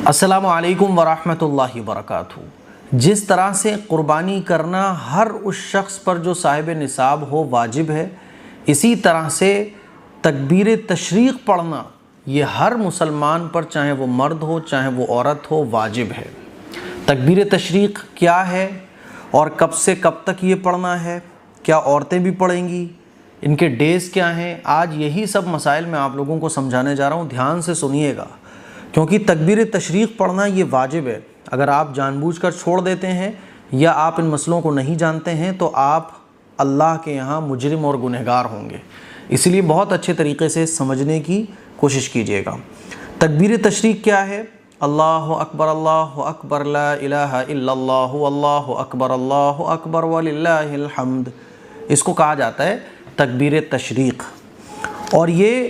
السلام علیکم ورحمۃ اللہ وبرکاتہ۔ جس طرح سے قربانی کرنا ہر اس شخص پر جو صاحب نصاب ہو واجب ہے، اسی طرح سے تکبیر تشریق پڑھنا یہ ہر مسلمان پر، چاہے وہ مرد ہو چاہے وہ عورت ہو، واجب ہے۔ تکبیر تشریق کیا ہے اور کب سے کب تک یہ پڑھنا ہے؟ کیا عورتیں بھی پڑھیں گی؟ ان کے ڈیز کیا ہیں؟ آج یہی سب مسائل میں آپ لوگوں کو سمجھانے جا رہا ہوں، دھیان سے سنیے گا، کیونکہ تکبیر تشریق پڑھنا یہ واجب ہے۔ اگر آپ جان بوجھ کر چھوڑ دیتے ہیں یا آپ ان مسئلوں کو نہیں جانتے ہیں تو آپ اللہ کے یہاں مجرم اور گنہگار ہوں گے، اس لیے بہت اچھے طریقے سے سمجھنے کی کوشش کیجیے گا۔ تکبیر تشریق کیا ہے؟ اللہ اکبر لا الہ الا اللہ اللہ اکبر وللہ الحمد، اس کو کہا جاتا ہے تکبیر تشریق، اور یہ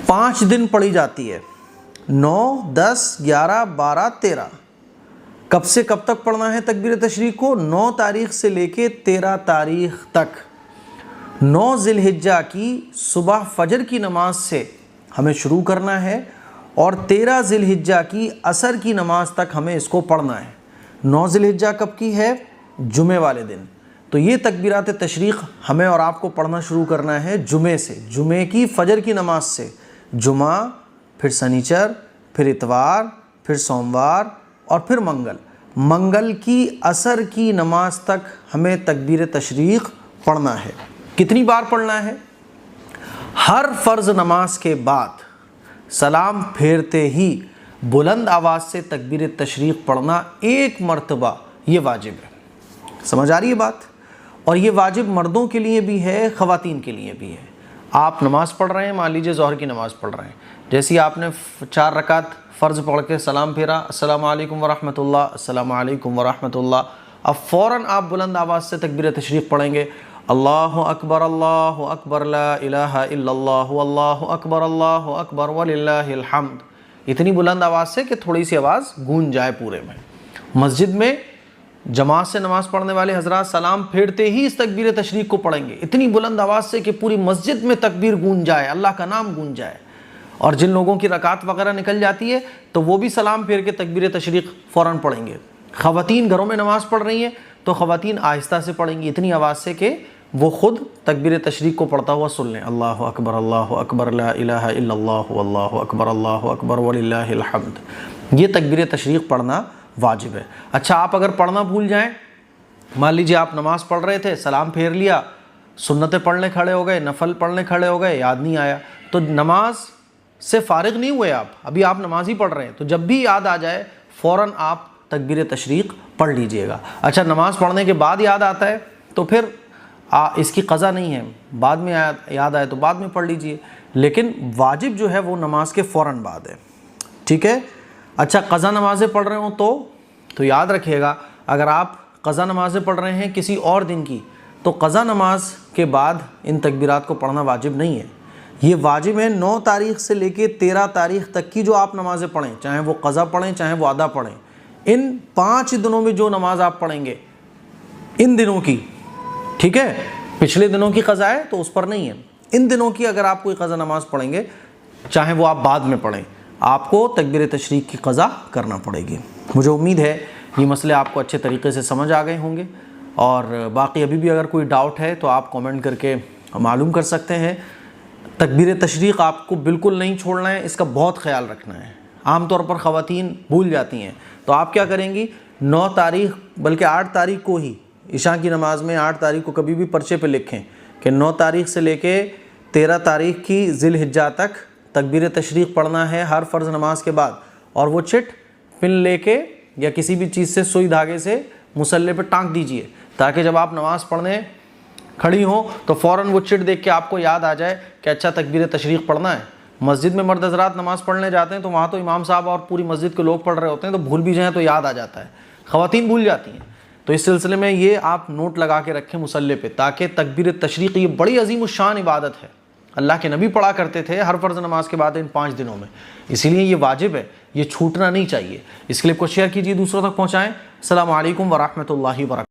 5 دن پڑھی جاتی ہے، 9، 10، 11، 12، 13۔ کب سے کب تک پڑھنا ہے تکبیر تشریق کو؟ 9 تاریخ سے لے کے 13 تاریخ تک۔ 9 ذی الحجہ کی صبح فجر کی نماز سے ہمیں شروع کرنا ہے اور 13 ذی الحجہ کی عصر کی نماز تک ہمیں اس کو پڑھنا ہے۔ 9 ذی الحجہ کب کی ہے؟ جمعے والے دن۔ تو یہ تکبیرات تشریق ہمیں اور آپ کو پڑھنا شروع کرنا ہے جمعے سے، جمعے کی فجر کی نماز سے۔ جمعہ، پھر سنیچر، پھر اتوار، پھر سوموار اور پھر منگل کی عصر کی نماز تک ہمیں تکبیر تشریق پڑھنا ہے۔ کتنی بار پڑھنا ہے؟ ہر فرض نماز کے بعد سلام پھیرتے ہی بلند آواز سے تکبیر تشریق پڑھنا 1 مرتبہ، یہ واجب ہے۔ سمجھ آ رہی ہے بات؟ اور یہ واجب مردوں کے لیے بھی ہے، خواتین کے لیے بھی ہے۔ آپ نماز پڑھ رہے ہیں، مان لیجیے ظہر کی نماز پڑھ رہے ہیں، جیسے ہی آپ نے 4 رکعت فرض پڑھ کے سلام پھیرا، السلام علیکم ورحمۃ اللہ، السلام علیکم ورحمۃ اللہ، اب فوراً آپ بلند آواز سے تکبیر تشریق پڑھیں گے، اللہ اکبر لا الہ الا اللہ اکبر وللہ الحمد، اتنی بلند آواز سے کہ تھوڑی سی آواز گونج جائے پورے میں۔ مسجد میں جماعت سے نماز پڑھنے والے حضرات سلام پھیرتے ہی اس تکبیر تشریق کو پڑھیں گے، اتنی بلند آواز سے کہ پوری مسجد میں تکبیر گونج جائے، اللہ کا نام گونج جائے۔ اور جن لوگوں کی رکعت وغیرہ نکل جاتی ہے تو وہ بھی سلام پھیر کے تکبیر تشریق فوراً پڑھیں گے۔ خواتین گھروں میں نماز پڑھ رہی ہیں تو خواتین آہستہ سے پڑھیں گی، اتنی آواز سے کہ وہ خود تکبیر تشریق کو پڑھتا ہوا سن لیں، اللہ اکبر لا الہ الا اللہ اکبر وللہ الحمد۔ یہ تکبیر تشریق پڑھنا واجب ہے۔ اچھا، آپ اگر پڑھنا بھول جائیں، مان لیجیے آپ نماز پڑھ رہے تھے، سلام پھیر لیا، سنتیں پڑھنے کھڑے ہو گئے، نفل پڑھنے کھڑے ہو گئے، یاد نہیں آیا، تو نماز سے فارغ نہیں ہوئے آپ، ابھی آپ نماز ہی پڑھ رہے ہیں، تو جب بھی یاد آ جائے فوراً آپ تکبیر تشریق پڑھ لیجئے گا۔ اچھا، نماز پڑھنے کے بعد یاد آتا ہے تو پھر اس کی قضا نہیں ہے، بعد میں یاد آئے تو بعد میں پڑھ لیجئے، لیکن واجب جو ہے وہ نماز کے فوراً بعد ہے، ٹھیک ہے؟ اچھا، قضا نمازیں پڑھ رہے ہوں تو یاد رکھیے گا، اگر آپ قضا نمازیں پڑھ رہے ہیں کسی اور دن کی تو قضا نماز کے بعد ان تکبیرات کو پڑھنا واجب نہیں ہے۔ یہ واجب ہے 9 تاریخ سے لے کے 13 تاریخ تک کی جو آپ نمازیں پڑھیں، چاہے وہ قضا پڑھیں چاہے وہ ادا پڑھیں، ان 5 دنوں میں جو نماز آپ پڑھیں گے ان دنوں کی، ٹھیک ہے؟ پچھلے دنوں کی قضا ہے تو اس پر نہیں ہے، ان دنوں کی اگر آپ کوئی قضا نماز پڑھیں گے، چاہے وہ آپ بعد میں پڑھیں، آپ کو تکبیر تشریق کی قضا کرنا پڑے گی۔ مجھے امید ہے یہ مسئلے آپ کو اچھے طریقے سے سمجھ آ گئے ہوں گے، اور باقی ابھی بھی اگر کوئی ڈاؤٹ ہے تو آپ کامنٹ کر کے معلوم کر سکتے ہیں۔ تکبیر تشریق آپ کو بالکل نہیں چھوڑنا ہے، اس کا بہت خیال رکھنا ہے۔ عام طور پر خواتین بھول جاتی ہیں، تو آپ کیا کریں گی، 9 تاریخ بلکہ 8 تاریخ کو ہی، عشاء کی نماز میں 8 تاریخ کو کبھی بھی پرچے پہ لکھیں کہ 9 تاریخ سے لے کے 13 تاریخ کی ذی الحجہ تک تکبیر تشریق پڑھنا ہے ہر فرض نماز کے بعد، اور وہ چٹ پن لے کے یا کسی بھی چیز سے سوئی دھاگے سے مصلی پہ ٹانک دیجئے، تاکہ جب آپ نماز پڑھنے کھڑی ہوں تو فوراً وہ چٹ دیکھ کے آپ کو یاد آ جائے کہ اچھا تکبیر تشریق پڑھنا ہے۔ مسجد میں مرد حضرات نماز پڑھنے جاتے ہیں تو وہاں تو امام صاحب اور پوری مسجد کے لوگ پڑھ رہے ہوتے ہیں، تو بھول بھی جائیں تو یاد آ جاتا ہے، خواتین بھول جاتی ہیں، تو اس سلسلے میں یہ آپ نوٹ لگا کے رکھیں مصلی پہ، تاکہ تکبیر تشریق یہ بڑی عظیم الشان عبادت ہے، اللہ کے نبی پڑھا کرتے تھے ہر فرض نماز کے بعد ان 5 دنوں میں، اسی لیے یہ واجب ہے، یہ چھوٹنا نہیں چاہیے۔ اس کلپ کو شیئر کیجیے، دوسروں تک پہنچائیں۔ السلام علیکم ورحمۃ اللہ وبرکاتہ۔